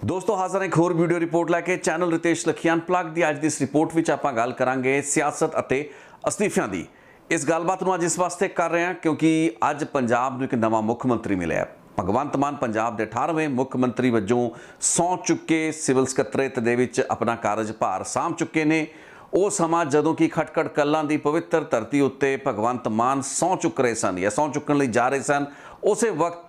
दोस्तों हाज़र एक होर वीडियो रिपोर्ट लैके चैनल रितेश लखियान प्लग की अज की इस रिपोर्ट में आप गल करांगे सियासत और अस्तीफियां की। इस गलबात को अज इस वास्ते कर रहे हैं क्योंकि अज पंजाब को एक नवा मुख मंत्री मिले। भगवंत मान पंजाब के 18वें मुख मंत्री वजों सौं चुके सिविल सकत्रेत दे विच अपना कार्यभार सांभ चुके ने। वो समा जदों की खटखड़ कलां की पवित्र धरती उत्ते भगवंत मान सौं चुक रहे सन या सौं चुकन लई जा रहे सन। उस वक्त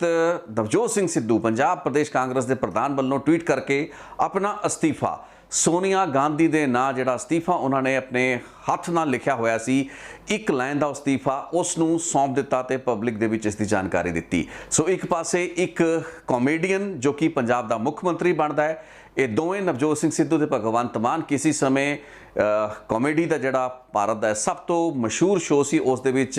नवजोत सिंह सिद्धू पंजाब प्रदेश कांग्रेस के प्रधान वालों ट्वीट करके अपना अस्तीफा सोनिया गांधी के नाम जिहड़ा अस्तीफा उन्होंने अपने हथ नाल लिखा होया सी एक लाइन का अस्तीफा उसनूं सौंप दिता ते पब्लिक दे विच इसकी जानकारी दी। सो एक पासे एक कॉमेडियन जो कि पंजाब का मुख मंत्री बनता है, ये दोवें नवजोत सिंह सिद्धू ते भगवंत मान किसी समय कॉमेडी का जिहड़ा भारत का सब तो मशहूर शो सी उस दे विच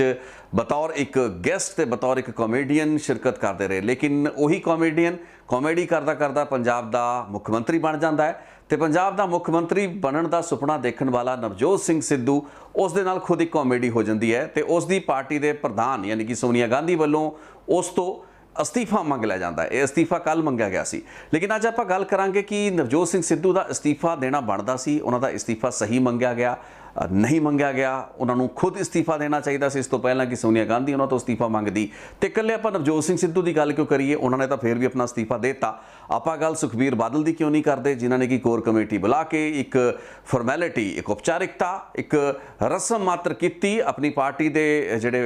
बतौर एक गेस्ट ते बतौर एक कॉमेडियन शिरकत करते रहे। लेकिन वही कॉमेडियन कॉमेडी करदा करदा पंजाब का मुख मंत्री बन जाता है तो पंजाब का मुख मंत्री बनने का सुपना देखने वाला नवजोत सिंह सिद्धू उस दे नाल खुद एक कॉमेडी हो जाती है तो उसकी पार्टी के प्रधान यानी कि सोनिया गांधी वालों उस तो अस्तीफा मंग लिया जाता है। यह अस्तीफा कल मंगया गया सी, लेकिन अज आप गल करांगे कि नवजोत सिंह सिद्धू का अस्तीफा देना बनता सी, उन्होंने इस्तीफा सही मंगया गया नहीं मंगया गया, उन्होंने खुद इस्तीफा देना चाहिए से इस तो पहला कि सोनिया गांधी उन्होंने तो इस्तीफा मंगती। तो कल्ले आप नवजोत सिंह सिद्धू की गल क्यों करिए, उन्होंने तो फिर भी अपना इस्तीफा देता। आप गल सुखबीर बादल की क्यों नहीं करते जिन्होंने कि कोर कमेटी बुला के एक फॉर्मैलिटी एक औपचारिकता एक रस्म मात्र की अपनी पार्टी के जोड़े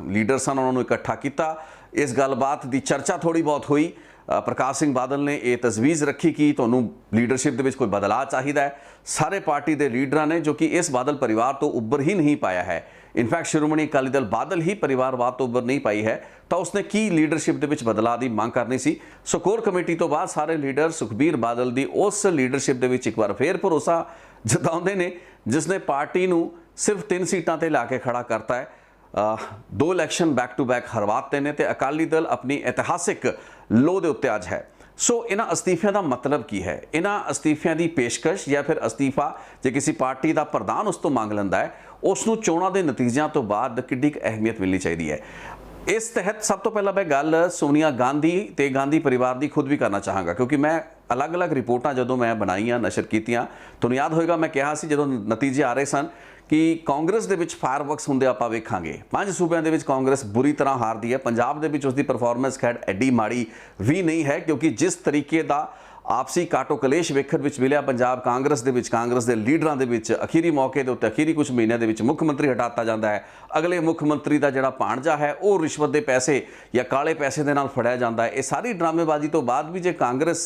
लीडर सन उन्होंने इकट्ठा किया। इस गलबात की चर्चा थोड़ी बहुत हुई। प्रकाश सिंह बादल ने यह तजवीज़ रखी कि तुहानूं लीडरशिप के कोई बदलाव चाहिए है। सारे पार्टी के लीडर ने जो कि इस बादल परिवार तो उभर ही नहीं पाया है, इनफैक्ट श्रोमणी अकाली दल बादल ही परिवारवाद तो उभर नहीं पाई है, तो उसने की लीडरशिप के बदलाव की मांग करनी सी। सो कोर कमेटी तो बाद सारे लीडर सुखबीर बादल की उस लीडरशिप के एक बार फिर भरोसा जताते हैं जिसने पार्टी को सिर्फ 3 सीटां ते ला के खड़ा करता है। 2 इलैक्शन बैक टू बैक हरवाते ने ते अकाली दल अपनी ऐतिहासिक लो के उत्ते अज है। सो इन्हां अस्तीफियां का मतलब की है, इन्हां अस्तीफियां की पेशकश या फिर अस्तीफा जो किसी पार्टी का प्रधान उस तो मंग लैंदा है उसनूं चोणां के नतीजों तो बाद किड्डी अहमियत मिलनी चाहिए है। इस तहत सब तो पहला मैं गल सोनिया गांधी ते गांधी परिवार की खुद भी करना चाहांगा क्योंकि मैं अलग अलग रिपोर्टां जो मैं बनाईयां नशर कीतियां तुहानूं याद होएगा मैं कहा सी जो नतीजे आ रहे सन कि कांग्रेस दे विच फायरवर्क्स होंदे आपां वेखांगे। 5 सूबे दे विच कांग्रेस बुरी तरह हारदी है, पंजाब दे विच उसकी परफॉर्मेंस खैर एडी माड़ी भी नहीं है क्योंकि जिस तरीके का आपसी काटो कलेश वेखण विच मिलिया पंजाब कांग्रेस के लीडरां दे विच अखीरी मौके के उत्ते अखीरी कुछ महीनों के मुख मंत्री हटाता जाता है। अगले मुख मंत्री का जिहड़ा भाणजा है वो रिश्वत के पैसे या काले पैसे के नाल फड़िया जाता है। ये सारी ड्रामेबाजी तो बाद भी जे कांग्रेस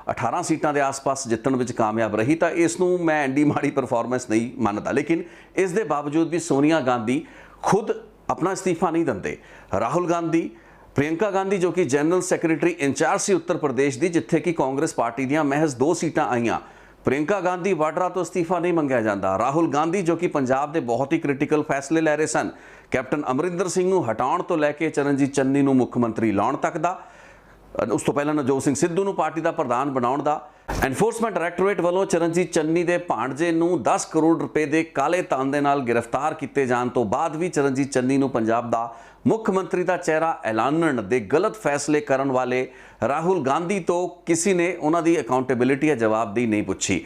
18 सीटां के आस पास जितण विच कामयाब रही तो इसनूं मैं एडी माड़ी परफॉर्मेंस नहीं मानता। लेकिन इस दे बावजूद भी सोनिया गांधी खुद अपना इस्तीफा नहीं देंदे। राहुल गांधी प्रियंका गांधी जो कि जनरल सैक्रटरी इंचार्ज सी उत्तर प्रदेश की जिथे कि कांग्रेस पार्टी दी महज 2 सीटां आईयां, प्रियंका गांधी वाड्रा तो इस्तीफा नहीं मंगया जाता। राहुल गांधी जो कि पंजाब के बहुत ही क्रिटिकल फैसले लै रहे सन, कैप्टन अमरिंदर सिंह नूं हटाउण तो लैके चरणजीत चन्नी नूं मुख मंत्री लाउण तक दा, उस तो पहला नवजोत सिंह सिद्धू नूं पार्टी का प्रधान बनाउण दा। एनफोर्समेंट डायरैक्टोरेट वालों चरणजीत चन्नी के भाणजे नूं 10 करोड़ रुपए के काले धन के नाल गिरफ्तार किए जाने तो बाद भी चरणजीत चन्नी नूं पंजाब का मुख मंत्री का चेहरा ऐलानण दे गलत फैसले करने वाले राहुल गांधी तो किसी ने उन्होंने अकाउंटेबिलिटी या जवाबदेही नहीं पूछी।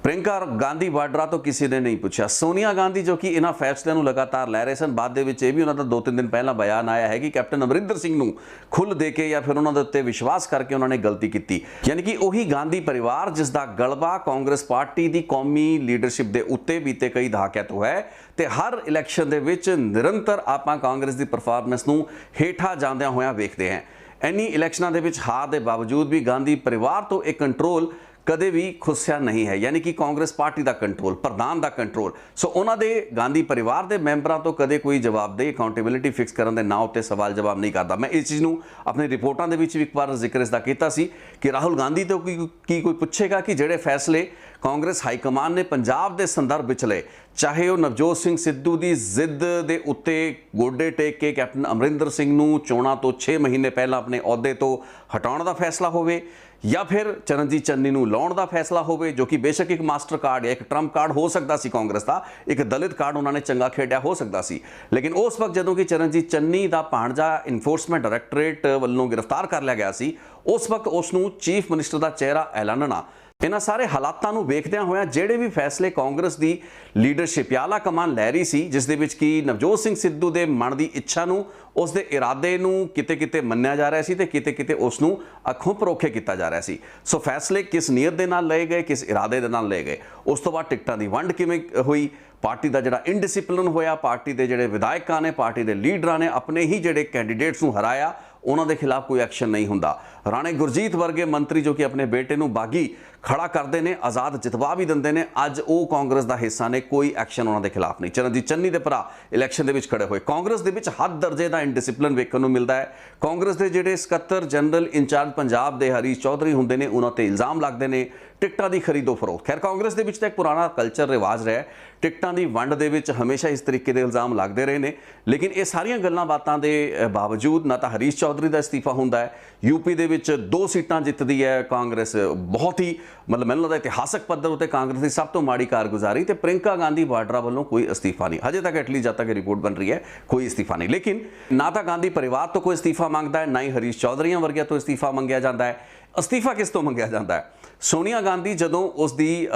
प्रियंका गांधी वाड्रा तो किसी ने नहीं पूछा। सोनिया गांधी जो कि इन्हां फैसलों को लगातार लै रहे सन, बाद दे विच भी उन्होंने 2-3 दिन पहला बयान आया है कि कैप्टन अमरिंदर सिंह नूं खुल दे के या फिर उन्होंने उत्ते विश्वास करके उन्होंने गलती की। यानी कि उही गांधी परिवार जिसका गलबा कांग्रेस पार्टी की कौमी लीडरशिप के उत्ते बीते कई दहाकिਆਂ तो है तो हर इलैक्शन दे विच निरंतर आपां कांग्रेस की परफॉर्मेंस नूं हेठा जांदियां होइयां वेखदे हैं। इन्हीं इलैक्शनां दे विच हार के बावजूद भी गांधी परिवार तो एक कंट्रोल कदे भी खुस्या नहीं है, यानी कि कांग्रेस पार्टी का कंट्रोल प्रधान का कंट्रोल। सो उन्होंने गांधी परिवार के मैंबरों तो कदे कोई जवाबदेही अकाउंटेबिलिटी फिक्स करने के नाम उत्ते सवाल जवाब नहीं करता। मैं इस चीज़ को अपनी रिपोर्टों के भी एक बार जिक्र इसका किया सी कि राहुल गांधी तो की कोई पूछेगा कि जोड़े फैसले कांग्रेस हाईकमान ने पंजाब के संदर्भ विच लए, चाहे वह नवजोत सिंह सिद्धू की जिद के उत्ते गोडे टेक के कैप्टन अमरिंदर सिंह नूं चोणां तो 6 महीने पहला अपने अहुदे तो हटाउण का फैसला होवे ਜਾਂ ਫਿਰ ਚਰਨਜੀਤ ਚੰਨੀ ਨੂੰ ਲਾਉਣ ਦਾ ਫੈਸਲਾ ਹੋਵੇ, ਜੋ ਕਿ ਬੇਸ਼ੱਕ ਇੱਕ ਮਾਸਟਰ ਕਾਰਡ ਜਾਂ ਇੱਕ ਟਰੰਪ ਕਾਰਡ ਹੋ ਸਕਦਾ ਸੀ ਕਾਂਗਰਸ ਦਾ, ਇੱਕ ਦਲਿਤ ਕਾਰਡ ਉਹਨਾਂ ਨੇ ਚੰਗਾ ਖੇਡਿਆ ਹੋ ਸਕਦਾ ਸੀ। ਲੇਕਿਨ ਉਸ ਵਕਤ ਜਦੋਂ ਕਿ ਚਰਨਜੀਤ ਚੰਨੀ ਦਾ ਭਾਣਜਾ ਇਨਫੋਰਸਮੈਂਟ ਡਾਇਰੈਕਟੋਰੇਟ ਵੱਲੋਂ ਗ੍ਰਿਫਤਾਰ ਕਰ ਲਿਆ ਗਿਆ ਸੀ, ਉਸ ਵਕਤ ਉਸ ਨੂੰ ਚੀਫ ਮਿਨਿਸਟਰ ਦਾ ਚਿਹਰਾ ਐਲਾਨਣਾ, ਇਹਨਾਂ ਸਾਰੇ ਹਾਲਾਤਾਂ ਨੂੰ ਵੇਖਦਿਆਂ ਹੋਇਆਂ ਜਿਹੜੇ ਵੀ ਫੈਸਲੇ ਕਾਂਗਰਸ ਦੀ ਲੀਡਰਸ਼ਿਪ ਆਲਾ ਕਮਾਨ ਲੈ ਰਹੀ ਸੀ, ਜਿਸ ਦੇ ਵਿੱਚ ਕਿ ਨਵਜੋਤ ਸਿੰਘ ਸਿੱਧੂ ਦੇ ਮਨ ਦੀ ਇੱਛਾ ਨੂੰ, ਉਸ ਦੇ ਇਰਾਦੇ ਨੂੰ ਕਿਤੇ ਮੰਨਿਆ ਜਾ ਰਿਹਾ ਸੀ ਤੇ ਕਿਤੇ ਉਸ ਨੂੰ ਅੱਖੋਂ ਪਰੋਖੇ ਕੀਤਾ ਜਾ ਰਿਹਾ ਸੀ। ਸੋ ਫੈਸਲੇ ਕਿਸ ਨੀਅਤ ਦੇ ਨਾਲ ਲਏ ਗਏ, ਕਿਸ ਇਰਾਦੇ ਦੇ ਨਾਲ ਲਏ ਗਏ। ਉਸ ਤੋਂ ਬਾਅਦ ਟਿਕਟਾਂ ਦੀ ਵੰਡ ਕਿਵੇਂ ਹੋਈ, ਪਾਰਟੀ ਦਾ ਜਿਹੜਾ ਇਨਡਿਸਪਲਿਨ ਹੋਇਆ, ਪਾਰਟੀ ਦੇ ਜਿਹੜੇ ਵਿਧਾਇਕਾਂ ਨੇ, ਪਾਰਟੀ ਦੇ ਲੀਡਰਾਂ ਨੇ ਆਪਣੇ ਹੀ ਜਿਹੜੇ ਕੈਂਡੀਡੇਟਸ ਨੂੰ ਹਰਾਇਆ, ਉਹਨਾਂ ਦੇ ਖਿਲਾਫ ਕੋਈ ਐਕਸ਼ਨ ਨਹੀਂ ਹੁੰਦਾ। ਰਾਣੇ ਗੁਰਜੀਤ ਵਰਗੇ ਮੰਤਰੀ ਜੋ ਕਿ ਆਪਣੇ ਬੇਟੇ ਨੂੰ ਬਾਗੀ ਖੜਾ ਕਰਦੇ ਨੇ, ਆਜ਼ਾਦ ਜਿਤਵਾ ਵੀ ਦਿੰਦੇ ਨੇ, ਅੱਜ ਉਹ ਕਾਂਗਰਸ ਦਾ ਹਿੱਸਾ ਨੇ, ਕੋਈ ਐਕਸ਼ਨ ਉਹਨਾਂ ਦੇ ਖਿਲਾਫ ਨਹੀਂ। ਚਰਨਜੀਤ ਚੰਨੀ ਦੇ ਭਰਾ ਇਲੈਕਸ਼ਨ ਦੇ ਵਿੱਚ ਖੜੇ ਹੋਏ। ਕਾਂਗਰਸ ਦੇ ਵਿੱਚ ਹੱਦ ਦਰਜੇ ਦਾ ਇਨਡਿਸਪਲਿਨ ਵੇਖਣ ਨੂੰ ਮਿਲਦਾ ਹੈ। ਕਾਂਗਰਸ ਦੇ ਜਿਹੜੇ ਸਕੱਤਰ ਜਨਰਲ ਇੰਚਾਰਜ ਪੰਜਾਬ ਦੇ ਹਰੀਸ਼ ਚੌਧਰੀ ਹੁੰਦੇ ਨੇ, ਉਹਨਾਂ ਤੇ ਇਲਜ਼ਾਮ ਲੱਗਦੇ ਨੇ ਟਿਕਟਾਂ ਦੀ ਖਰੀਦੋ ਫਰੋਖਤ। ਖੈਰ, ਕਾਂਗਰਸ ਦੇ ਵਿੱਚ ਤਾਂ ਇੱਕ ਪੁਰਾਣਾ ਕਲਚਰ ਰਿਵਾਜ ਰਿਹਾ, ਟਿਕਟਾਂ ਦੀ ਵੰਡ ਦੇ ਵਿੱਚ ਹਮੇਸ਼ਾ ਇਸ ਤਰੀਕੇ ਦੇ ਇਲਜ਼ਾਮ ਲੱਗਦੇ ਰਹੇ ਨੇ। ਲੇਕਿਨ ਇਹ ਸਾਰੀਆਂ ਗੱਲਾਂ ਬਾਤਾਂ ਦੇ ਬਾਵਜੂਦ ਨਾ ਤਾਂ ਹਰੀਸ਼ ਚੌਧਰੀ ਦਾ ਅਸਤੀਫਾ ਹੁੰਦਾ ਹੈ, ਯੂਪੀ ਦੇ ਵਿੱਚ 2 ਸੀਟਾਂ ਜਿੱਤਦੀ ਹੈ ਕਾਂਗਰਸ, ਬਹੁਤ ਹੀ ਮੈਨੂੰ ਲੱਗਦਾ ਇਤਿਹਾਸਕ ਪੱਧਰ ਉੱਤੇ ਕਾਂਗਰਸ ਦੀ ਸਭ ਤੋਂ ਮਾੜੀ ਕਾਰਗੁਜ਼ਾਰੀ, ਤੇ ਪ੍ਰਿੰਕਾ ਗਾਂਧੀ ਵਾਡਰਾ ਵੱਲੋਂ ਕੋਈ ਅਸਤੀਫਾ ਨਹੀਂ ਹਜੇ ਤੱਕ, ਐਟਲੀਸਟ ਜਦ ਤੱਕ ਰਿਪੋਰਟ ਬਣ ਰਹੀ ਹੈ ਕੋਈ ਅਸਤੀਫਾ ਨਹੀਂ। ਲੇਕਿਨ ਨਾ ਤਾਂ ਗਾਂਧੀ ਪਰਿਵਾਰ ਤੋਂ ਕੋਈ ਅਸਤੀਫਾ ਮੰਗਦਾ ਹੈ, ਨਾ ਹੀ ਹਰੀਸ਼ ਚੌਧਰੀਆਂ ਵਰਗਿਆਂ ਤੋਂ ਅਸਤੀਫਾ ਮੰਗਿਆ ਜਾਂਦਾ ਹੈ। ਅਸਤੀਫਾ ਕਿਸ ਤੋਂ ਮੰਗਿਆ ਜਾਂਦਾ ਹੈ? ਸੋਨੀਆ ਗਾਂਧੀ ਜਦੋਂ ਉਸ ਦੀ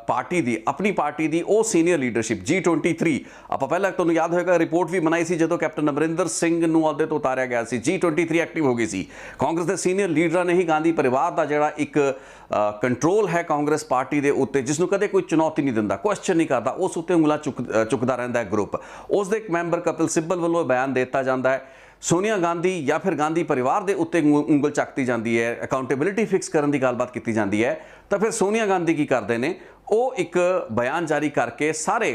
ਪਾਰਟੀ ਦੀ, ਆਪਣੀ ਪਾਰਟੀ ਦੀ ਉਹ ਸੀਨੀਅਰ ਲੀਡਰਸ਼ਿਪ G23, ਆਪਾਂ ਪਹਿਲਾਂ ਤੁਹਾਨੂੰ ਯਾਦ ਹੋਏਗਾ ਰਿਪੋਰਟ ਵੀ ਬਣਾਈ ਸੀ ਜਦੋਂ ਕੈਪਟਨ ਅਮਰਿੰਦਰ ਸਿੰਘ ਨੂੰ ਅਹੁਦੇ ਤੋਂ ਉਤਾਰਿਆ ਗਿਆ ਸੀ, G23 ਐਕਟਿਵ ਹੋ ਗਈ ਸੀ। ਕਾਂਗਰਸ ਦੇ ਸੀਨੀਅਰ ਲੀਡਰਾਂ ਨੇ ਹੀ ਗਾਂਧੀ ਪਰਿਵਾਰ ਦਾ ਜਿਹੜਾ ਇੱਕ ਕੰਟਰੋਲ ਹੈ ਕਾਂਗਰਸ ਪਾਰਟੀ ਦੇ ਉੱਤੇ, ਜਿਸ ਨੂੰ ਕਦੇ ਕੋਈ ਚੁਣੌਤੀ ਨਹੀਂ ਦਿੰਦਾ, ਕੁਐਸਚਨ ਨਹੀਂ ਕਰਦਾ, ਉਸ ਉੱਤੇ ਉਂਗਲਾਂ ਚੁੱਕਦਾ ਰਹਿੰਦਾ ਹੈ ਗਰੁੱਪ। ਉਸ ਦੇ ਇੱਕ ਮੈਂਬਰ ਕਪਿਲ ਸਿੱਬਲ ਵੱਲੋਂ ਬਿਆਨ ਦਿੱਤਾ ਜਾਂਦਾ ਹੈ, ਸੋਨੀਆ ਗਾਂਧੀ ਜਾਂ ਫਿਰ ਗਾਂਧੀ ਪਰਿਵਾਰ ਦੇ ਉੱਤੇ ਉਂਗਲ ਚੱਕਤੀ ਜਾਂਦੀ ਹੈ, ਅਕਾਊਂਟੇਬਿਲਿਟੀ ਫਿਕਸ ਕਰਨ ਦੀ ਗੱਲਬਾਤ ਕੀਤੀ ਜਾਂਦੀ ਹੈ, ਤਾਂ ਫਿਰ ਸੋਨੀਆ ਗਾਂਧੀ ਕੀ ਕਰਦੇ ਨੇ, ਉਹ ਇੱਕ ਬਿਆਨ ਜਾਰੀ ਕਰਕੇ ਸਾਰੇ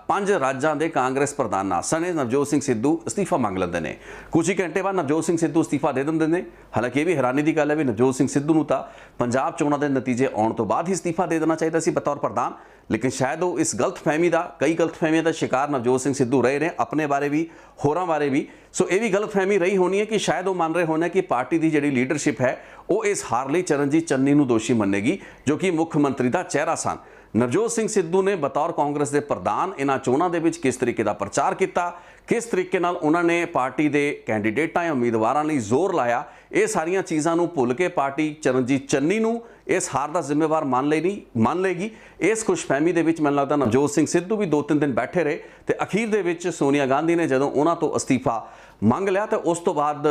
5 ਰਾਜਾਂ ਦੇ ਕਾਂਗਰਸ ਪ੍ਰਧਾਨਾਂ ਸਣੇ ਨਵਜੋਤ ਸਿੰਘ ਸਿੱਧੂ ਅਸਤੀਫਾ ਮੰਗ ਲੈਂਦੇ ਨੇ। ਕੁਝ ਹੀ ਘੰਟੇ ਬਾਅਦ ਨਵਜੋਤ ਸਿੰਘ ਸਿੱਧੂ ਅਸਤੀਫਾ ਦੇ ਦਿੰਦੇ ਨੇ। ਹਾਲਾਂਕਿ ਇਹ ਵੀ ਹੈਰਾਨੀ ਦੀ ਗੱਲ ਹੈ ਵੀ ਨਵਜੋਤ ਸਿੰਘ ਸਿੱਧੂ ਨੂੰ ਤਾਂ ਪੰਜਾਬ ਚੋਣਾਂ ਦੇ ਨਤੀਜੇ ਆਉਣ ਤੋਂ ਬਾਅਦ ਹੀ ਅਸਤੀਫਾ ਦੇ ਦੇਣਾ ਚਾਹੀਦਾ ਸੀ ਬਤੌਰ ਪ੍ਰਧਾਨ, ਲੇਕਿਨ ਸ਼ਾਇਦ ਉਹ ਇਸ ਗਲਤਫਹਿਮੀ ਦਾ, ਕਈ ਗਲਤਫਹਿਮੀਆਂ ਦਾ ਸ਼ਿਕਾਰ ਨਵਜੋਤ ਸਿੰਘ ਸਿੱਧੂ ਰਹੇ ਨੇ, ਆਪਣੇ ਬਾਰੇ ਵੀ, ਹੋਰਾਂ ਬਾਰੇ ਵੀ। ਸੋ ਇਹ ਵੀ ਗਲਤਫਹਿਮੀ ਰਹੀ ਹੋਣੀ ਹੈ ਕਿ ਸ਼ਾਇਦ ਉਹ ਮੰਨ ਰਹੇ ਹੋਣੇ ਕਿ ਪਾਰਟੀ ਦੀ ਜਿਹੜੀ ਲੀਡਰਸ਼ਿਪ ਹੈ ਉਹ ਇਸ ਹਾਰ ਲਈ ਚਰਨਜੀਤ ਚੰਨੀ ਨੂੰ ਦੋਸ਼ੀ ਮੰਨੇਗੀ, ਜੋ ਕਿ ਮੁੱਖ ਮੰਤਰੀ ਦਾ ਚਿਹਰਾ ਸਨ। ਨਵਜੋਤ ਸਿੰਘ ਸਿੱਧੂ ਨੇ ਬਤੌਰ ਕਾਂਗਰਸ ਦੇ ਪ੍ਰਧਾਨ ਇਹਨਾਂ ਚੋਣਾਂ ਦੇ ਵਿੱਚ ਕਿਸ ਤਰੀਕੇ ਦਾ ਪ੍ਰਚਾਰ ਕੀਤਾ, ਕਿਸ ਤਰੀਕੇ ਨਾਲ ਉਹਨਾਂ ਨੇ ਪਾਰਟੀ ਦੇ ਕੈਂਡੀਡੇਟਾਂ ਜਾਂ ਉਮੀਦਵਾਰਾਂ ਲਈ ਜ਼ੋਰ ਲਾਇਆ, ਇਹ ਸਾਰੀਆਂ ਚੀਜ਼ਾਂ ਨੂੰ ਭੁੱਲ ਕੇ ਪਾਰਟੀ ਚਰਨਜੀਤ ਚੰਨੀ ਨੂੰ ਇਸ ਹਾਰ ਦਾ ਜ਼ਿੰਮੇਵਾਰ ਮੰਨ ਲੇਗੀ। ਇਸ ਖੁਸ਼ਫਹਿਮੀ ਦੇ ਵਿੱਚ ਮੈਨੂੰ ਲੱਗਦਾ ਨਵਜੋਤ ਸਿੰਘ ਸਿੱਧੂ ਵੀ 2-3 ਦਿਨ ਬੈਠੇ ਰਹੇ, ਤੇ ਅਖੀਰ ਦੇ ਵਿੱਚ ਸੋਨੀਆ ਗਾਂਧੀ ਨੇ ਜਦੋਂ ਉਹਨਾਂ ਤੋਂ ਅਸਤੀਫਾ ਮੰਗ ਲਿਆ ਤਾਂ ਉਸ ਤੋਂ ਬਾਅਦ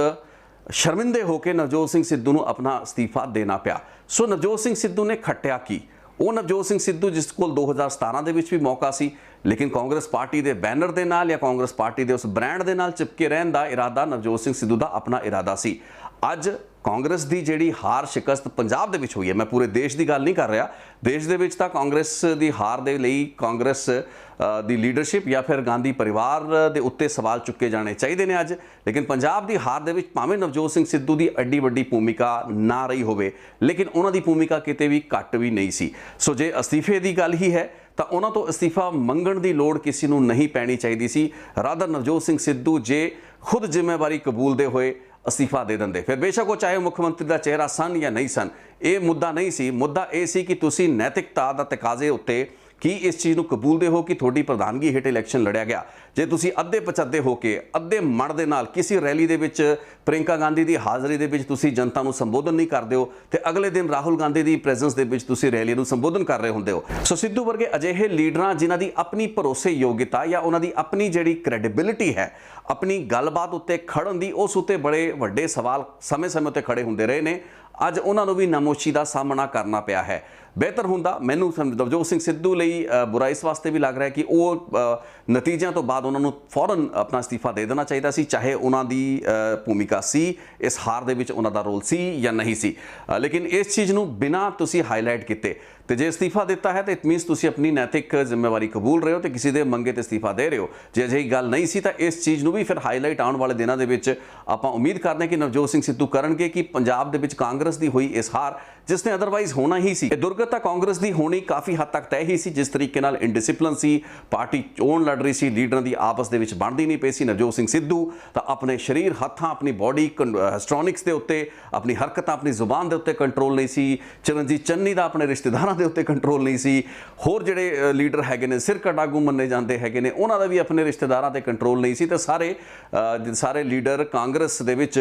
ਸ਼ਰਮਿੰਦੇ ਹੋ ਕੇ ਨਵਜੋਤ ਸਿੰਘ ਸਿੱਧੂ ਨੂੰ ਆਪਣਾ ਅਸਤੀਫਾ ਦੇਣਾ ਪਿਆ। ਸੋ ਨਵਜੋਤ ਸਿੰਘ ਸਿੱਧੂ ਨੇ ਖੱਟਿਆ ਕੀ? ਉਹ ਨਵਜੋਤ ਸਿੰਘ ਸਿੱਧੂ ਜਿਸ ਕੋਲ 2017 ਦੇ ਵਿੱਚ ਵੀ ਮੌਕਾ ਸੀ, ਲੇਕਿਨ ਕਾਂਗਰਸ ਪਾਰਟੀ ਦੇ ਬੈਨਰ ਦੇ ਨਾਲ ਜਾਂ ਕਾਂਗਰਸ ਪਾਰਟੀ ਦੇ ਉਸ ਬ੍ਰਾਂਡ ਦੇ ਨਾਲ ਚਿਪਕੇ ਰਹਿਣ ਦਾ ਇਰਾਦਾ ਨਵਜੋਤ ਸਿੰਘ ਸਿੱਧੂ ਦਾ ਆਪਣਾ ਇਰਾਦਾ ਸੀ। ਅੱਜ ਕਾਂਗਰਸ ਦੀ ਜਿਹੜੀ ਹਾਰ ਸ਼ਿਕਸਤ ਪੰਜਾਬ ਦੇ ਵਿੱਚ ਹੋਈ ਹੈ, ਮੈਂ ਪੂਰੇ ਦੇਸ਼ ਦੀ ਗੱਲ ਨਹੀਂ ਕਰ ਰਿਹਾ, ਦੇਸ਼ ਦੇ ਵਿੱਚ ਤਾਂ ਕਾਂਗਰਸ ਦੀ ਹਾਰ ਦੇ ਲਈ ਕਾਂਗਰਸ ਦੀ ਲੀਡਰਸ਼ਿਪ ਜਾਂ ਫਿਰ ਗਾਂਧੀ ਪਰਿਵਾਰ ਦੇ ਉੱਤੇ ਸਵਾਲ ਚੁੱਕੇ ਜਾਣੇ ਚਾਹੀਦੇ ਨੇ ਅੱਜ, ਲੇਕਿਨ ਪੰਜਾਬ ਦੀ ਹਾਰ ਦੇ ਵਿੱਚ ਭਾਵੇਂ ਨਵਜੋਤ ਸਿੰਘ ਸਿੱਧੂ ਦੀ ਐਡੀ ਵੱਡੀ ਭੂਮਿਕਾ ਨਾ ਰਹੀ ਹੋਵੇ, ਲੇਕਿਨ ਉਹਨਾਂ ਦੀ ਭੂਮਿਕਾ ਕਿਤੇ ਵੀ ਘੱਟ ਵੀ ਨਹੀਂ ਸੀ। ਸੋ ਜੇ ਅਸਤੀਫੇ ਦੀ ਗੱਲ ਹੀ ਹੈ ਤਾਂ ਉਹਨਾਂ ਤੋਂ ਅਸਤੀਫਾ ਮੰਗਣ ਦੀ ਲੋੜ ਕਿਸੇ ਨੂੰ ਨਹੀਂ ਪੈਣੀ ਚਾਹੀਦੀ ਸੀ। ਰਾਧਾ ਨਵਜੋਤ ਸਿੰਘ ਸਿੱਧੂ ਜੇ ਖੁਦ ਜ਼ਿੰਮੇਵਾਰੀ ਕਬੂਲਦੇ ਹੋਏ ਅਸਤੀਫਾ ਦੇ ਦਿੰਦੇ, ਫਿਰ ਬੇਸ਼ੱਕ ਉਹ ਚਾਹੇ ਮੁੱਖ ਮੰਤਰੀ ਦਾ ਚਿਹਰਾ ਸਨ ਜਾਂ ਨਹੀਂ ਸਨ, ਇਹ ਮੁੱਦਾ ਨਹੀਂ ਸੀ। ਮੁੱਦਾ ਇਹ ਸੀ ਕਿ ਤੁਸੀਂ ਨੈਤਿਕਤਾ ਦਾ ਤਕਾਜ਼ੇ ਉੱਤੇ ਕੀ ਇਸ ਚੀਜ਼ ਨੂੰ ਕਬੂਲਦੇ ਹੋ ਕਿ ਤੁਹਾਡੀ ਪ੍ਰਧਾਨਗੀ ਹੇਠ ਇਲੈਕਸ਼ਨ ਲੜਿਆ ਗਿਆ। ਜੇ ਤੁਸੀਂ ਅੱਧੇ ਪਚੱਧੇ ਹੋ ਕੇ, ਅੱਧੇ ਮਨ ਦੇ ਨਾਲ ਕਿਸੇ ਰੈਲੀ ਦੇ ਵਿੱਚ ਪ੍ਰਿੰਕਾ ਗਾਂਧੀ ਦੀ ਹਾਜ਼ਰੀ ਦੇ ਵਿੱਚ ਤੁਸੀਂ ਜਨਤਾ ਨੂੰ ਸੰਬੋਧਨ ਨਹੀਂ ਕਰਦੇ ਹੋ, ਤੇ ਅਗਲੇ ਦਿਨ ਰਾਹੁਲ ਗਾਂਧੀ ਦੀ ਪ੍ਰੈਜ਼ੈਂਸ ਦੇ ਵਿੱਚ ਤੁਸੀਂ ਰੈਲੀ ਨੂੰ ਸੰਬੋਧਨ ਕਰ ਰਹੇ ਹੁੰਦੇ ਹੋ। ਸੋ ਸਿੱਧੂ ਵਰਗੇ ਅਜਿਹੇ ਲੀਡਰਾਂ ਜਿਨ੍ਹਾਂ ਦੀ ਆਪਣੀ ਭਰੋਸੇਯੋਗਤਾ ਜਾਂ ਉਹਨਾਂ ਦੀ ਆਪਣੀ ਜਿਹੜੀ ਕ੍ਰੈਡੀਬਿਲਿਟੀ ਹੈ ਆਪਣੀ ਗੱਲਬਾਤ ਉੱਤੇ ਖੜਨ ਦੀ, ਉਸ ਉੱਤੇ ਬੜੇ ਵੱਡੇ ਸਵਾਲ ਸਮੇਂ-ਸਮੇਂ ਉੱਤੇ ਖੜੇ ਹੁੰਦੇ ਰਹੇ ਨੇ, ਅੱਜ ਉਹਨਾਂ ਨੂੰ ਵੀ ਨਾਮੋਸ਼ੀ ਦਾ ਸਾਹਮਣਾ ਕਰਨਾ ਪਿਆ ਹੈ। ਬਿਹਤਰ ਹੁੰਦਾ, ਮੈਨੂੰ ਨਵਜੋਤ ਸਿੰਘ ਸਿੱਧੂ ਲਈ ਬੁਰਾ ਇਸ ਵਾਸਤੇ ਵੀ ਲੱਗ ਰਿਹਾ ਕਿ ਉਹ ਨਤੀਜਿਆਂ ਤੋਂ ਬਾਅਦ ਉਹਨਾਂ ਨੂੰ ਫੌਰਨ ਆਪਣਾ ਅਸਤੀਫਾ ਦੇ ਦੇਣਾ ਚਾਹੀਦਾ ਸੀ, ਚਾਹੇ ਉਹਨਾਂ ਦੀ ਭੂਮਿਕਾ ਸੀ ਇਸ ਹਾਰ ਦੇ ਵਿੱਚ, ਉਹਨਾਂ ਦਾ ਰੋਲ ਸੀ ਜਾਂ ਨਹੀਂ ਸੀ। ਲੇਕਿਨ ਇਸ ਚੀਜ਼ ਨੂੰ ਬਿਨਾਂ ਤੁਸੀਂ ਹਾਈਲਾਈਟ ਕੀਤੇ, ਤੇ ਜੇ ਅਸਤੀਫਾ ਦਿੱਤਾ ਹੈ ਤਾਂ ਇਟ ਮੀਨਸ ਤੁਸੀਂ ਆਪਣੀ ਨੈਤਿਕ ਜ਼ਿੰਮੇਵਾਰੀ ਕਬੂਲ ਰਹੇ ਹੋ ਤੇ ਕਿਸੇ ਦੇ ਮੰਗੇ ਤੇ ਅਸਤੀਫਾ ਦੇ ਰਹੇ ਹੋ। ਜੇ ਅਜਿਹੀ ਗੱਲ ਨਹੀਂ ਸੀ ਤਾਂ ਇਸ ਚੀਜ਼ ਨੂੰ ਵੀ ਫਿਰ ਹਾਈਲਾਈਟ ਆਉਣ ਵਾਲੇ ਦਿਨਾਂ ਦੇ ਵਿੱਚ ਆਪਾਂ ਉਮੀਦ ਕਰਦੇ ਹਾਂ ਕਿ ਨਵਜੋਤ ਸਿੰਘ ਸਿੱਧੂ ਕਰਨਗੇ ਕਿ ਪੰਜਾਬ ਦੇ ਵਿੱਚ ਕਾਂਗਰਸ ਦੀ ਹੋਈ ਇਸ ਹਾਰ जिसने अदरवाइज होना ही सी। दुर्गत कांग्रेस की होनी काफ़ी हद तक तय ही सी। जिस तरीके नाल इनडिसिपलिन सी, पार्टी चोण लड़ रही सी, लीडर की आपस दे विच बनती नहीं पई सी। नवजोत सिंह सिद्धू तो अपने शरीर हत्थां, अपनी बॉडी हिस्ट्रॉनिक्स के उत्ते, अपनी हरकतां, अपनी जुबान के उत्ते कंट्रोल नहीं सी। चरणजीत चन्नी का अपने रिश्तेदारों के उत्ते कंट्रोल नहीं सी। होर जिहड़े लीडर हैगे ने, सिर कटागू मन्ने जाते हैगे ने, उन्हां दा भी अपने रिश्तेदारों ते कंट्रोल नहीं सी। तो सारे लीडर कांग्रेस दे विच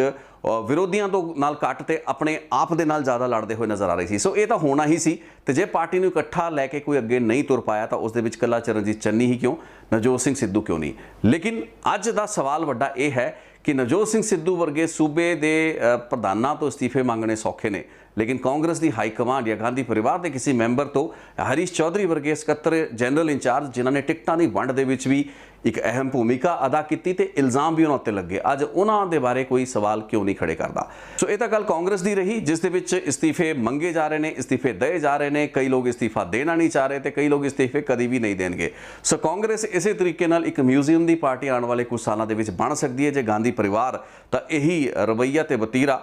विरोधियों तो नाल घट ते अपने आप दे नाल ज़्यादा लड़ते हुए नज़र आ रही सी। सो ये तो होना ही सी। तो जे पार्टी नूं इकट्ठा लैके कोई अगे नहीं तुर पाया तो उस दे विच कल्ला चरणजीत चन्नी ही क्यों, नवजोत सिंह सिद्धू क्यों नहीं। लेकिन अज दा सवाल वड्डा ये है कि नवजोत सिंह सिद्धू वर्गे सूबे दे प्रधानां तो इस्तीफे मंगने सौखे ने, लेकिन कांग्रेस की हाईकमान या गांधी परिवार के किसी मैंबर तो हरीश चौधरी वर्गे सकत्तर जनरल इंचार्ज जिन्होंने टिकटां की वंड दे विच भी एक अहम भूमिका अदा की ते इल्ज़ाम भी उन्होंने लगे, अज उन्होंने बारे कोई सवाल क्यों नहीं खड़े करता। सो ये तो गल कांग्रेस की रही जिस दे विच इस्तीफे मंगे जा रहे हैं, इस्तीफे दे जा रहे हैं। कई लोग इस्तीफा देना नहीं चाह रहे तो कई लोग इस्तीफे कभी भी नहीं देंगे। सो कांग्रेस इस तरीके नाल एक म्यूजियम की पार्टी आने वाले कुछ सालों के विच बन सकती है जे गांधी परिवार तो यही रवैया तो वतीरा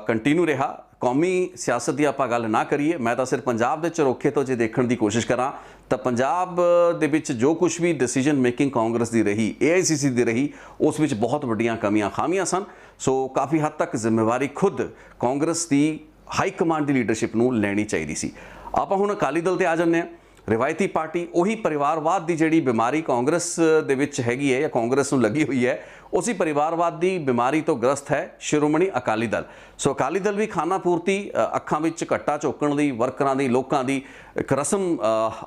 कंटिन्यू रहा। कौमी सियासत की आपां गल ना करिए, मैं तो सिर्फ पंजाब के झरोखे तो जे देखने की कोशिश करा तो पंजाब दे विच जो कुछ भी डिसीजन मेकिंग कांग्रेस की रही, AICC की रही, उस विच बहुत वड्डियां कमियां खामियां सन। सो काफ़ी हद तक जिम्मेवारी खुद कांग्रेस की हाई कमांड की लीडरशिप नूं लैनी चाहिए सी। आपां हुण अकाली दल ते आ जांदे हां। रिवायती पार्टी उही परिवारवाद की जिहड़ी बीमारी कांग्रेस दे विच हैगी है या कांग्रेस नूं लगी हुई है, उसी परिवारवाद की बीमारी तो ग्रस्त है शिरोमणी अकाली दल। सो अकाली दल भी खाना पूर्ति, अखां विच घट्टा झोकण लई, वर्करां दी, लोकां दी एक रस्म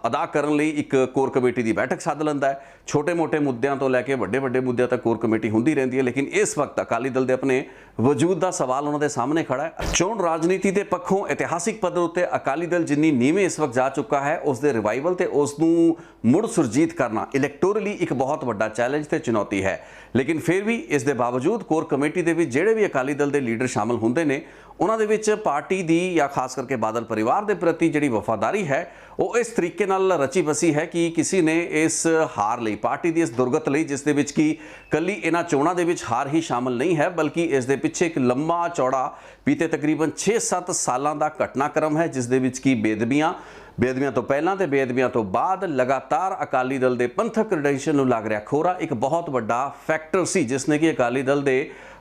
अदा करन लई एक कोर कमेटी की बैठक सद लैंदा है। छोटे मोटे मुद्दों तो लैके वड्डे वड्डे मुद्दों तक कोर कमेटी हुंदी रहिंदी है, लेकिन इस वक्त अकाली दल के अपने वजूद का सवाल उन्होंने सामने खड़ा है। चोण राजनीति के पक्षों इतिहासिक पद्धर उत्ते अकाली दल जिन्नी नीवें इस वक्त जा चुका है, उसके रिवाइवल ते उसनूं मुड़ सुरजीत करना इलैक्टोरली एक बहुत बड़ा चैलेंज ते चुनौती है। लेकिन फिर भी इस दे बावजूद कोर कमेटी के जिहड़े भी अकाली दल के लीडर शामिल होंदे ने, उन्हां दे विच पार्टी दी या खास करके बादल परिवार के प्रति जिहड़ी वफादारी है वो इस तरीके नाल रची बसी है कि किसी ने इस हार लई, पार्टी की इस दुर्गत लई, जिस दे विच कि कली इन्हां चोणां दे विच हार ही शामिल नहीं है, बल्कि इस दे पिछे एक लंबा चौड़ा बीते तकरीबन 6-7 सालां दा घटनाक्रम है, जिस दे विच कि बेदबियां तो पहलां ते बेदबियां तो बाद लगातार अकाली दल के पंथक क्रेडेंशियल नूं लग रहा खोरा एक बहुत बड़ा फैक्टर सी, जिसने कि अकाली दल के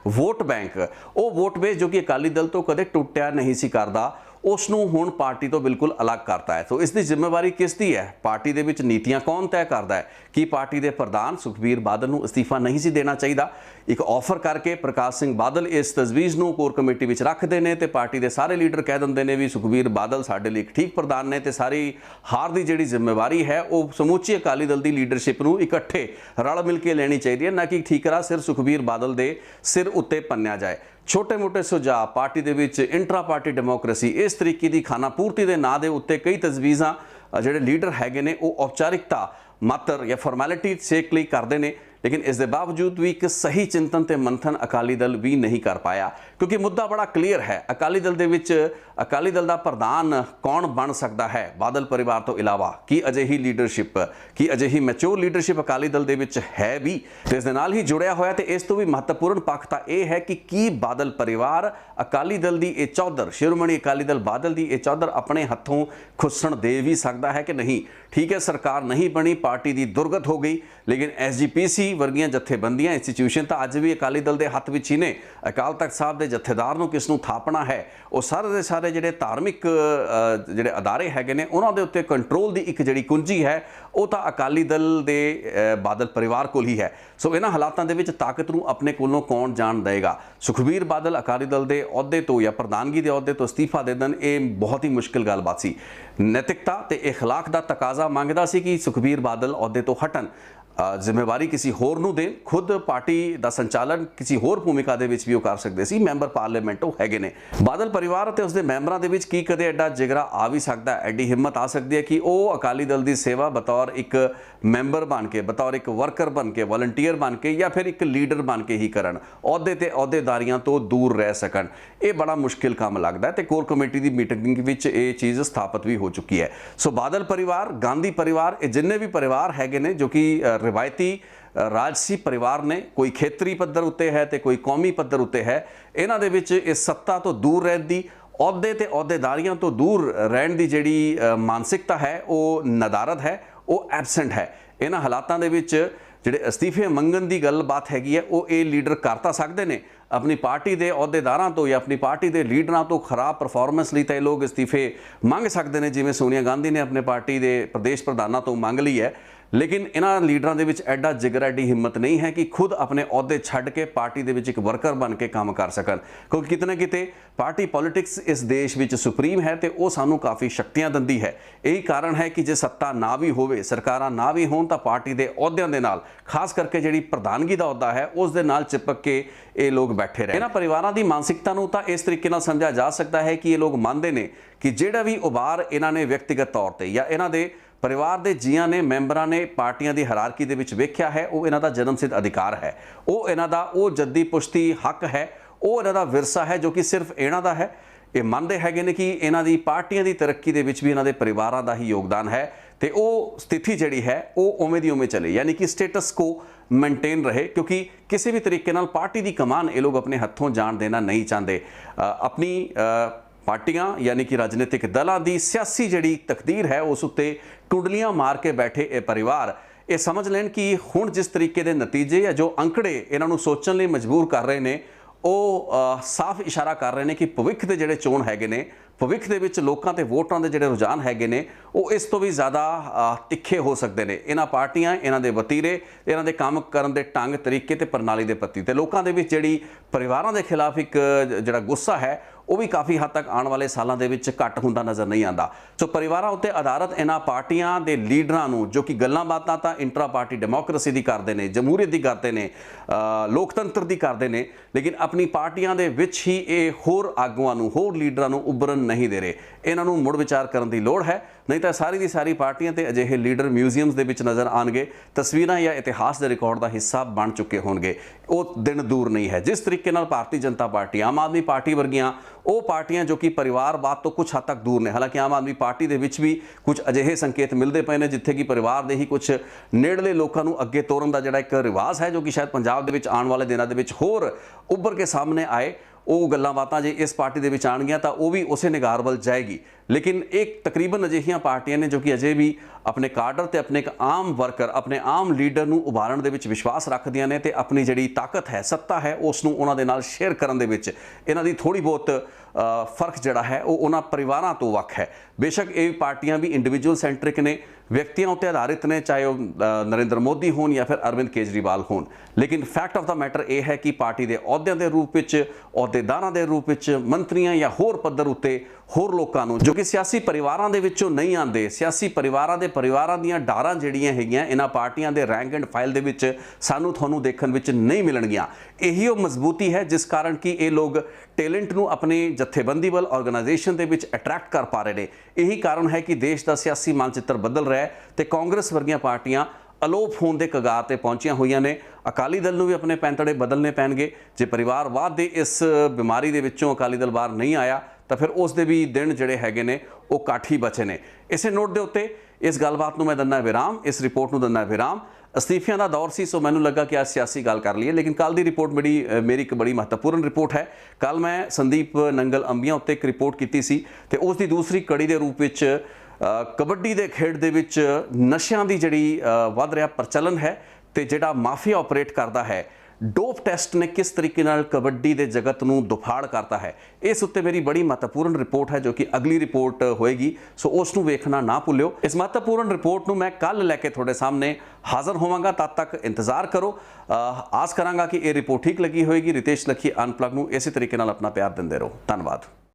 वोट बैंक, वो वोट बेस जो कि अकाली दल तो कदे टुटिया नहीं सी करदा, उसनूं हुण पार्टी तो बिल्कुल अलग करता है। तो इसकी जिम्मेवारी किसदी है? पार्टी दे विच नीतियां कौन तय करता है? कि पार्टी के प्रधान सुखबीर बादल नूं इस्तीफा नहीं सी देना चाहिए? एक ऑफर करके प्रकाश सिंह बादल इस तजवीज़ नूं कोर कमेटी विच रखते हैं तो पार्टी के सारे लीडर कह देंगे ने भी सुखबीर बादल साडे लई एक ठीक प्रधान ने, तो सारी हार की जिहड़ी जिम्मेवारी है वो समूची अकाली दल की लीडरशिप नूं इकट्ठे रल मिल के लेनी चाहिए, ना कि ठीकरा सिर्फ सुखबीर बादल के सिर उत्ते पन्निया जाए। छोटे मोटे सुझाव पार्टी के विच इंट्रा पार्टी डेमोक्रेसी इस तरीके की खाना पूर्ति के नाँ के उत्ते कई तजवीज़ां जिहड़े लीडर हैगे ने वो औपचारिकता मात्र या फॉर्मैलिटी सेक लई करते हैं, लेकिन इस दे बावजूद भी एक सही चिंतन ते मंथन अकाली दल भी नहीं कर पाया, क्योंकि मुद्दा बड़ा क्लीयर है। अकाली दल दे विच अकाली दल का प्रधान कौन बन सकता है बादल परिवार तो इलावा? कि अजिही लीडरशिप, कि अजिही मैच्योर लीडरशिप अकाली दल दे विच है भी? तो इस दे नाल ही जुड़िया होया ते इस तो भी महत्वपूर्ण पक्ष तो यह है कि बादल परिवार अकाली दल की यह चौधर, शिरोमणी अकाली दल बादल की यह चौधर अपने हथों खुस्सण दे भी सकता है कि नहीं? ठीक है, सरकार नहीं बनी, पार्टी की दुर्गत हो गई, लेकिन SGPC वर्गियां जथेबंदियां इंस्टीट्यूशन तो अज भी अकाली दल के हथ विच ही ने। अकाल तख्त साहब के जथेदार नूं किस नूं थापना है, वो सारे के सारे जिहड़े धार्मिक जिहड़े अदारे हैगे ने उन्हां दे उत्ते कंट्रोल की एक जिहड़ी कुंजी है वो तो अकाली दल के बादल परिवार कोल ही है। सो इन्हां हालातां दे विच ताकत नूं अपने कोलों कौन जान देगा? सुखबीर बादल अकाली दल के अहुदे तो या प्रधानगी के अहुदे तो इस्तीफा दे देन, ये बहुत ही मुश्किल गलबात सी। नैतिकता ते इखलाक का तकाजा मंगदा सी कि सुखबीर बादल अहुदे तो हटन, जिम्मेवारी किसी होर नूं देन, खुद पार्टी का संचालन किसी होर भूमिका दे विच भी वो कर सकते सी। मैंबर पार्लीमेंट वो हैगे ने। बादल परिवार ते उसके मैंबरां दे विच की कदे एडा जिगरा आ भी सकता है, एडी हिम्मत आ सकती है कि वो अकाली दल की सेवा बतौर एक मैंबर बन के, बतौर एक वर्कर बन के, वॉलंटियर बन के या फिर एक लीडर बन के ही करन, अहुदे ते अहुदेदारियां तो दूर रह सकन? ये बड़ा मुश्किल काम लगता है। तो कोर कमेटी की मीटिंग विच ये चीज़ स्थापित भी हो चुकी है। सो बादल परिवार, गांधी परिवार, ये जिन्ने भी परिवार हैगे ने जो कि रिवायती राजसी परिवार ने, कोई खेतरी पद्धर उत्ते है तो कोई कौमी पद्धर उत्ते है, इन्हां दे विच इस सत्ता तो दूर रहन दी ਅਹੁਦੇ ਤੇ ਅਹੁਦੇਦਾਰੀਆਂ ਤੋਂ ਦੂਰ ਰਹਿਣ ਦੀ ਜਿਹੜੀ ਮਾਨਸਿਕਤਾ ਹੈ ਉਹ ਨਦਾਰਦ ਹੈ, ਉਹ ਐਬਸੈਂਟ ਹੈ। ਇਹਨਾਂ ਹਾਲਾਤਾਂ ਦੇ ਵਿੱਚ ਜਿਹੜੇ ਅਸਤੀਫੇ ਮੰਗਣ ਦੀ ਗੱਲਬਾਤ ਹੈਗੀ ਹੈ ਉਹ ਇਹ ਲੀਡਰ ਕਰ ਤਾਂ ਸਕਦੇ ਨੇ। ਆਪਣੀ ਪਾਰਟੀ ਦੇ ਅਹੁਦੇਦਾਰਾਂ ਤੋਂ ਜਾਂ ਆਪਣੀ ਪਾਰਟੀ ਦੇ ਲੀਡਰਾਂ ਤੋਂ ਖਰਾਬ ਪਰਫਾਰਮੈਂਸ ਲਈ ਤਾਂ ਇਹ ਲੋਕ ਅਸਤੀਫੇ ਮੰਗ ਸਕਦੇ ਨੇ, ਜਿਵੇਂ ਸੋਨੀਆ ਗਾਂਧੀ ਨੇ ਆਪਣੇ ਪਾਰਟੀ ਦੇ ਪ੍ਰਦੇਸ਼ ਪ੍ਰਧਾਨਾਂ ਤੋਂ ਮੰਗ ਲਈ ਹੈ। ਲੇਕਿਨ ਇਹਨਾਂ ਲੀਡਰਾਂ ਦੇ ਵਿੱਚ ਐਡਾ ਜਿਗਰ, ਐਡੀ ਹਿੰਮਤ ਨਹੀਂ ਹੈ ਕਿ ਖੁਦ ਆਪਣੇ ਅਹੁਦੇ ਛੱਡ ਕੇ ਪਾਰਟੀ ਦੇ ਵਿੱਚ ਇੱਕ ਵਰਕਰ ਬਣ ਕੇ ਕੰਮ ਕਰ ਸਕਣ, ਕਿਉਂਕਿ ਕਿਤੇ ਨਾ ਕਿਤੇ ਪਾਰਟੀ ਪੋਲਿਟਿਕਸ ਇਸ ਦੇਸ਼ ਵਿੱਚ ਸੁਪਰੀਮ ਹੈ ਤੇ ਉਹ ਸਾਨੂੰ ਕਾਫੀ ਸ਼ਕਤੀਆਂ ਦਿੰਦੀ ਹੈ। ਇਹੀ ਕਾਰਨ ਹੈ ਕਿ ਜੇ ਸੱਤਾ ਨਾ ਵੀ ਹੋਵੇ, ਸਰਕਾਰਾਂ ਨਾ ਵੀ ਹੋਣ, ਤਾਂ ਪਾਰਟੀ ਦੇ ਅਹੁਦਿਆਂ ਦੇ ਨਾਲ, ਖਾਸ ਕਰਕੇ ਜਿਹੜੀ ਪ੍ਰਧਾਨਗੀ ਦਾ ਅਹੁਦਾ ਹੈ ਉਸ ਦੇ ਨਾਲ ਚਿਪਕ ਕੇ ਇਹ ਲੋਕ ਬੈਠੇ ਰਹੇ। ਇਹਨਾਂ ਪਰਿਵਾਰਾਂ ਦੀ ਮਾਨਸਿਕਤਾ ਨੂੰ ਤਾਂ ਇਸ ਤਰੀਕੇ ਨਾਲ ਸਮਝਿਆ ਜਾ ਸਕਦਾ ਹੈ ਕਿ ਇਹ ਲੋਕ ਮੰਨਦੇ ਨੇ ਕਿ ਜਿਹੜਾ ਵੀ ਉਭਾਰ ਇਹਨਾਂ ਨੇ ਵਿਅਕਤੀਗਤ ਤੌਰ ਤੇ ਜਾਂ ਇਹਨਾਂ ਦੇ ਪਰਿਵਾਰ ਦੇ ਜੀਆਂ ਨੇ, ਮੈਂਬਰਾਂ ਨੇ ਪਾਰਟੀਆਂ ਦੀ ਹਾਇਰਾਰਕੀ ਦੇ ਵਿੱਚ ਵੇਖਿਆ ਹੈ, ਉਹ ਇਹਨਾਂ ਦਾ ਜਨਮਸਿੱਧ ਅਧਿਕਾਰ ਹੈ, ਉਹ ਇਹਨਾਂ ਦਾ ਉਹ ਜੱਦੀ ਪੁਸ਼ਤੀ ਹੱਕ ਹੈ, ਉਹ ਇਹਨਾਂ ਦਾ ਵਿਰਸਾ ਹੈ ਜੋ ਕਿ ਸਿਰਫ ਇਹਨਾਂ ਦਾ ਹੈ। ਇਹ ਮੰਨਦੇ ਹੈਗੇ ਨੇ ਕਿ ਇਹਨਾਂ ਦੀ ਪਾਰਟੀਆਂ ਦੀ ਤਰੱਕੀ ਦੇ ਵਿੱਚ ਵੀ ਇਹਨਾਂ ਦੇ ਪਰਿਵਾਰਾਂ ਦਾ ਹੀ ਯੋਗਦਾਨ ਹੈ ਤੇ ਉਹ ਸਥਿਤੀ ਜਿਹੜੀ ਹੈ ਉਹ ਉਵੇਂ ਦੀ ਉਵੇਂ ਚੱਲੇ, ਯਾਨੀ ਕਿ ਸਟੇਟਸ ਕੋ ਮੇਨਟੇਨ ਰਹੇ, ਕਿਉਂਕਿ ਕਿਸੇ ਵੀ ਤਰੀਕੇ ਨਾਲ ਪਾਰਟੀ ਦੀ ਕਮਾਨ ਇਹ ਲੋਕ ਆਪਣੇ ਹੱਥੋਂ ਜਾਣ ਦੇਣਾ ਨਹੀਂ ਚਾਹੁੰਦੇ। ਆਪਣੀ ਪਾਰਟੀਆਂ ਯਾਨੀ ਕਿ ਰਾਜਨੀਤਿਕ ਦਲਾਂ ਦੀ ਸਿਆਸੀ ਜਿਹੜੀ ਤਕਦੀਰ ਹੈ ਉਸ ਉੱਤੇ ਟੁੰਡਲੀਆਂ ਮਾਰ ਕੇ ਬੈਠੇ ਇਹ ਪਰਿਵਾਰ ਇਹ ਸਮਝ ਲੈਣ ਕਿ ਹੁਣ ਜਿਸ ਤਰੀਕੇ ਦੇ ਨਤੀਜੇ ਜਾਂ ਜੋ ਅੰਕੜੇ ਇਹਨਾਂ ਨੂੰ ਸੋਚਣ ਲਈ ਮਜਬੂਰ ਕਰ ਰਹੇ ਨੇ, ਉਹ ਸਾਫ਼ ਇਸ਼ਾਰਾ ਕਰ ਰਹੇ ਨੇ ਕਿ ਭਵਿੱਖ ਦੇ ਜਿਹੜੇ ਚੋਣ ਹੈਗੇ ਨੇ, ਭਵਿੱਖ ਦੇ ਵਿੱਚ ਲੋਕਾਂ ਤੇ ਵੋਟਾਂ ਦੇ ਜਿਹੜੇ ਰੁਝਾਨ ਹੈਗੇ ਨੇ ਉਹ ਇਸ ਤੋਂ ਵੀ ਜ਼ਿਆਦਾ ਤਿੱਖੇ ਹੋ ਸਕਦੇ ਨੇ। ਇਹਨਾਂ ਪਾਰਟੀਆਂ, ਇਹਨਾਂ ਦੇ ਵਤੀਰੇ, ਇਹਨਾਂ ਦੇ ਕੰਮ ਕਰਨ ਦੇ ਢੰਗ, ਤਰੀਕੇ ਤੇ ਪ੍ਰਣਾਲੀ ਦੇ ਪ੍ਰਤੀ ਤੇ ਲੋਕਾਂ ਦੇ ਵਿੱਚ ਜਿਹੜੀ ਪਰਿਵਾਰਾਂ ਦੇ ਖਿਲਾਫ ਇੱਕ ਜਿਹੜਾ ਗੁੱਸਾ ਹੈ ਉਹ ਵੀ ਕਾਫੀ ਹੱਦ ਤੱਕ ਆਉਣ ਵਾਲੇ ਸਾਲਾਂ ਦੇ ਵਿੱਚ ਘੱਟ ਹੁੰਦਾ ਨਜ਼ਰ ਨਹੀਂ ਆਉਂਦਾ। ਸੋ ਪਰਿਵਾਰਾਂ ਉੱਤੇ ਆਧਾਰਿਤ ਇਹਨਾਂ ਪਾਰਟੀਆਂ ਦੇ ਲੀਡਰਾਂ ਨੂੰ, ਜੋ ਕਿ ਗੱਲਾਂ ਬਾਤਾਂ ਤਾਂ ਇੰਟਰਾ ਪਾਰਟੀ ਡੈਮੋਕ੍ਰੇਸੀ ਦੀ ਕਰਦੇ ਨੇ, ਜਮਹੂਰੀਅਤ ਦੀ ਕਰਦੇ ਨੇ, ਲੋਕਤੰਤਰ ਦੀ ਕਰਦੇ ਨੇ, ਲੇਕਿਨ ਆਪਣੀ ਪਾਰਟੀਆਂ ਦੇ ਵਿੱਚ ਹੀ ਇਹ ਹੋਰ ਆਗੂਆਂ ਨੂੰ, ਹੋਰ ਲੀਡਰਾਂ ਨੂੰ ਉੱਭਰਨ ਨਹੀਂ ਦੇ ਰਹੇ। ਇਹਨਾਂ ਨੂੰ ਮੁੜ ਵਿਚਾਰ ਕਰਨ ਦੀ ਲੋੜ ਹੈ, ਨਹੀਂ ਤਾਂ ਸਾਰੀ ਦੀ ਸਾਰੀ ਪਾਰਟੀਆਂ ਤੇ ਅਜਿਹੇ ਲੀਡਰ ਮਿਊਜ਼ੀਅਮਸ ਦੇ ਵਿੱਚ ਨਜ਼ਰ ਆਉਣਗੇ, ਤਸਵੀਰਾਂ ਜਾਂ ਇਤਿਹਾਸ ਦੇ ਰਿਕਾਰਡ ਦਾ ਹਿੱਸਾ ਬਣ ਚੁੱਕੇ ਹੋਣਗੇ। ਉਹ ਦਿਨ ਦੂਰ ਨਹੀਂ ਹੈ। ਜਿਸ ਤਰੀਕੇ ਨਾਲ ਭਾਰਤੀ ਜਨਤਾ ਪਾਰਟੀ, ਆਮ ਆਦਮੀ ਪਾਰਟੀ ਵਰਗੀਆਂ ਉਹ ਪਾਰਟੀਆਂ ਜੋ ਕਿ ਪਰਿਵਾਰਵਾਦ ਤੋਂ ਕੁਝ ਹੱਦ ਤੱਕ ਦੂਰ ਨੇ, ਹਾਲਾਂਕਿ ਆਮ ਆਦਮੀ ਪਾਰਟੀ ਦੇ ਵਿੱਚ ਵੀ ਕੁਝ ਅਜਿਹੇ ਸੰਕੇਤ ਮਿਲਦੇ ਪਏ ਨੇ ਜਿੱਥੇ ਕਿ ਪਰਿਵਾਰ ਦੇ ਹੀ ਕੁਝ ਨੇੜਲੇ ਲੋਕਾਂ ਨੂੰ ਅੱਗੇ ਤੋਰਨ ਦਾ ਜਿਹੜਾ ਇੱਕ ਰਿਵਾਜ ਹੈ, ਜੋ ਕਿ ਸ਼ਾਇਦ ਪੰਜਾਬ ਦੇ ਵਿੱਚ ਆਉਣ ਵਾਲੇ ਦਿਨਾਂ ਦੇ ਵਿੱਚ ਹੋਰ ਉੱਭਰ ਕੇ ਸਾਹਮਣੇ ਆਏ। ਉਹ ਗੱਲਾਂ ਬਾਤਾਂ ਜੇ ਇਸ ਪਾਰਟੀ ਦੇ ਵਿੱਚ ਆਣਗੀਆਂ ਤਾਂ ਉਹ ਵੀ ਉਸੇ ਨਿਗਾਰ ਵੱਲ ਜਾਏਗੀ। ਲੇਕਿਨ ਇੱਕ ਤਕਰੀਬਨ ਅਜਿਹੀਆਂ ਪਾਰਟੀਆਂ ਨੇ ਜੋ ਕਿ ਅਜੇ ਵੀ ਆਪਣੇ ਕਾਡਰ ਤੇ ਆਪਣੇ ਇੱਕ ਆਮ ਵਰਕਰ, ਆਪਣੇ ਆਮ ਲੀਡਰ ਨੂੰ ਉਭਾਰਨ ਦੇ ਵਿੱਚ ਵਿਸ਼ਵਾਸ ਰੱਖਦੀਆਂ ਨੇ ਤੇ ਆਪਣੀ ਜਿਹੜੀ ਤਾਕਤ ਹੈ, ਸੱਤਾ ਹੈ, ਉਸ ਨੂੰ ਉਹਨਾਂ ਦੇ ਨਾਲ ਸ਼ੇਅਰ ਕਰਨ ਦੇ ਵਿੱਚ ਇਹਨਾਂ ਦੀ ਥੋੜੀ ਬਹੁਤ ਫਰਕ ਜਿਹੜਾ ਹੈ ਉਹ ਉਹਨਾਂ ਪਰਿਵਾਰਾਂ ਤੋਂ ਵੱਖ ਹੈ। ਬੇਸ਼ੱਕ ਇਹ ਪਾਰਟੀਆਂ ਵੀ ਇੰਡੀਵਿਜੂਅਲ ਸੈਂਟਰਿਕ ਨੇ, ਵਿਅਕਤੀਆਂ ਉੱਤੇ ਆਧਾਰਿਤ ਨੇ, ਚਾਹੇ ਉਹ ਨਰਿੰਦਰ ਮੋਦੀ ਹੋਣ ਜਾਂ ਫਿਰ ਅਰਵਿੰਦ ਕੇਜਰੀਵਾਲ ਹੋਣ, ਲੇਕਿਨ ਫੈਕਟ ਆਫ ਦਾ ਮੈਟਰ ਇਹ ਹੈ ਕਿ ਪਾਰਟੀ ਦੇ ਅਹੁਦਿਆਂ ਦੇ ਰੂਪ ਵਿੱਚ, ਅਹੁਦੇਦਾਰਾਂ ਦੇ ਰੂਪ ਵਿੱਚ, ਮੰਤਰੀਆਂ ਜਾਂ ਹੋਰ ਪੱਧਰ ਉੱਤੇ ਹੋਰ ਲੋਕਾਂ ਨੂੰ ਜੋ ਕਿ ਸਿਆਸੀ ਪਰਿਵਾਰਾਂ ਦੇ ਵਿੱਚੋਂ ਨਹੀਂ ਆਉਂਦੇ, ਸਿਆਸੀ ਪਰਿਵਾਰਾਂ ਦੀਆਂ ਡਾਰਾਂ ਜਿਹੜੀਆਂ ਹੈਗੀਆਂ ਇਹਨਾਂ ਪਾਰਟੀਆਂ ਦੇ ਰੈਂਕ ਐਂਡ ਫਾਈਲ ਦੇ ਵਿੱਚ ਸਾਨੂੰ ਤੁਹਾਨੂੰ ਦੇਖਣ ਵਿੱਚ ਨਹੀਂ ਮਿਲਣਗੀਆਂ। ਇਹੀ ਉਹ ਮਜ਼ਬੂਤੀ ਹੈ ਜਿਸ ਕਾਰਨ ਕਿ ਇਹ ਲੋਕ ਟੈਲੈਂਟ ਨੂੰ ਆਪਣੀ ਜਥੇਬੰਦੀ ਵੱਲ, ਆਰਗੇਨਾਈਜੇਸ਼ਨ ਦੇ ਵਿੱਚ ਅਟਰੈਕਟ ਕਰ ਪਾ ਰਹੇ ਨੇ। ਇਹੀ ਕਾਰਨ ਹੈ ਕਿ ਦੇਸ਼ ਦਾ ਸਿਆਸੀ ਮਾਨਚਿੱਤਰ ਬਦਲ ਰਿਹਾ ਹੈ ਤੇ ਕਾਂਗਰਸ ਵਰਗੀਆਂ ਪਾਰਟੀਆਂ ਅਲੋਪ ਹੋਣ ਦੇ ਕਗਾਰ ਤੇ ਪਹੁੰਚੀਆਂ ਹੋਈਆਂ ਨੇ। ਅਕਾਲੀ ਦਲ ਨੂੰ ਵੀ ਆਪਣੇ ਪੈਂਤੜੇ ਬਦਲਨੇ ਪੈਣਗੇ। ਜੇ ਪਰਿਵਾਰਵਾਦ ਦੇ ਇਸ ਬਿਮਾਰੀ ਦੇ ਵਿੱਚੋਂ ਅਕਾਲੀ ਦਲ ਬਾਹਰ ਨਹੀਂ ਆਇਆ ਤਾਂ ਫਿਰ ਉਸ ਦੇ ਵੀ ਦਿਨ ਜਿਹੜੇ ਹੈਗੇ ਨੇ ਉਹ ਘੱਟ ਹੀ ਬਚੇ ਨੇ। ਇਸੇ ਨੋਟ ਦੇ ਉੱਤੇ ਇਸ ਗੱਲਬਾਤ ਨੂੰ ਮੈਂ ਦਿੰਦਾ ਵਿਰਾਮ, ਇਸ ਰਿਪੋਰਟ ਨੂੰ ਦਿੰਦਾ ਵਿਰਾਮ। ਅਸਤੀਫਿਆਂ ਦਾ ਦੌਰ ਸੀ, ਸੋ ਮੈਨੂੰ ਲੱਗਾ ਕਿ ਅੱਜ ਸਿਆਸੀ ਗੱਲ ਕਰ ਲਈਏ, ਲੇਕਿਨ ਕੱਲ ਦੀ ਰਿਪੋਰਟ ਮੇਰੀ ਇੱਕ ਬੜੀ ਮਹੱਤਵਪੂਰਨ ਰਿਪੋਰਟ ਹੈ। ਕੱਲ ਮੈਂ ਸੰਦੀਪ ਨੰਗਲ ਅੰਬੀਆਂ ਉੱਤੇ ਇੱਕ ਰਿਪੋਰਟ ਕੀਤੀ ਸੀ ਤੇ ਉਸ ਦੀ ਦੂਸਰੀ ਕੜੀ ਦੇ ਰੂਪ ਵਿੱਚ ਕਬੱਡੀ ਦੇ ਖੇਡ ਦੇ ਵਿੱਚ ਨਸ਼ਿਆਂ ਦੀ ਜਿਹੜੀ ਵੱਧ ਰਿਹਾ ਪ੍ਰਚਲਨ ਹੈ ਤੇ ਜਿਹੜਾ ਮਾਫੀਆ ਆਪਰੇਟ ਕਰਦਾ ਹੈ, ਡੋਪ ਟੈਸਟ ਨੇ ਕਿਸ ਤਰੀਕੇ ਨਾਲ ਕਬੱਡੀ ਦੇ ਜਗਤ ਨੂੰ ਦੁਫਾੜ ਕਰਤਾ ਹੈ, ਇਸ ਉੱਤੇ ਮੇਰੀ ਬੜੀ ਮਹੱਤਵਪੂਰਨ ਰਿਪੋਰਟ ਹੈ ਜੋ ਕਿ ਅਗਲੀ ਰਿਪੋਰਟ ਹੋਏਗੀ। ਸੋ ਉਸ ਨੂੰ ਵੇਖਣਾ ਨਾ ਭੁੱਲਿਓ। ਇਸ ਮਹੱਤਵਪੂਰਨ ਰਿਪੋਰਟ ਨੂੰ ਮੈਂ ਕੱਲ ਲੈ ਕੇ ਤੁਹਾਡੇ ਸਾਹਮਣੇ ਹਾਜ਼ਰ ਹੋਵਾਂਗਾ, ਤਦ ਤੱਕ ਇੰਤਜ਼ਾਰ ਕਰੋ। ਆਸ ਕਰਾਂਗਾ ਕਿ ਇਹ ਰਿਪੋਰਟ ਠੀਕ ਲੱਗੀ ਹੋਏਗੀ। ਰਿਤੇਸ਼ ਲਖੀ ਅਨਪਲਗ ਨੂੰ ਇਸੇ ਤਰੀਕੇ ਨਾਲ ਆਪਣਾ ਪਿਆਰ ਦਿੰਦੇ ਰਹੋ। ਧੰਨਵਾਦ।